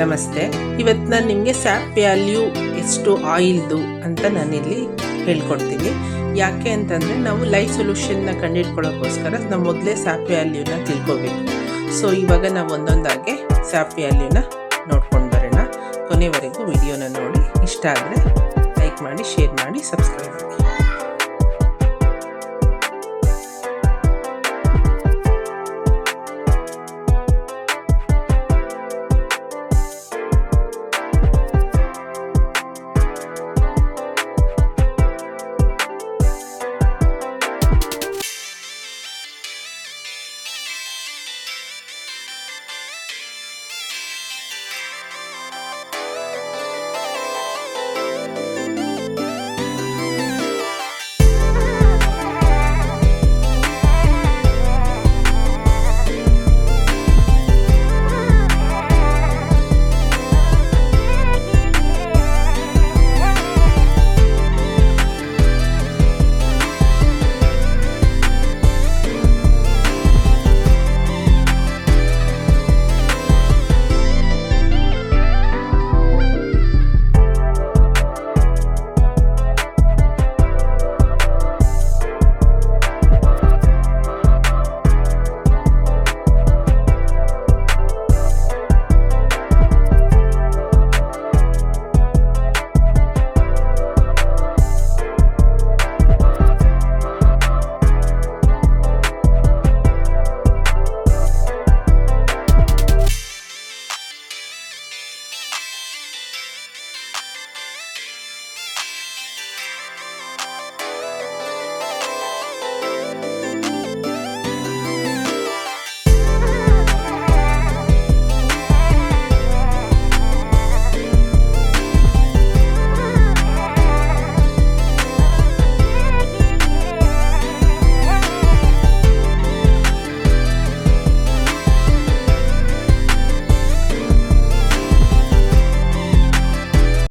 ನಮಸ್ತೆ. ಇವತ್ತು ನಾನು ನಿಮಗೆ ಸ್ಯಾಪ್ ವ್ಯಾಲ್ಯೂ ಎಷ್ಟು ಆಯಿಲ್ದು ಅಂತ ನಾನಿಲ್ಲಿ ಹೇಳ್ಕೊಡ್ತೀನಿ. ಯಾಕೆ ಅಂತಂದರೆ ನಾವು ಲೈಫ್ ಸೊಲ್ಯೂಷನ್ನ ಕಂಡುಹಿಡ್ಕೊಳ್ಳೋಕ್ಕೋಸ್ಕರ ನಾವು ಮೊದಲೇ ಸ್ಯಾಪ್ ವ್ಯಾಲ್ಯೂನ ತಿಳ್ಕೊಬೇಕು. ಸೊ ಇವಾಗ ನಾವು ಒಂದೊಂದಾಗೆ ಸ್ಯಾಪ್ ವ್ಯಾಲ್ಯೂನ ನೋಡ್ಕೊಂಡು ಬರೋಣ. ಕೊನೆವರೆಗೂ ವಿಡಿಯೋನ ನೋಡಿ, ಇಷ್ಟ ಆದರೆ ಲೈಕ್ ಮಾಡಿ, ಶೇರ್ ಮಾಡಿ, ಸಬ್ಸ್ಕ್ರೈಬ್ ಮಾಡಿ.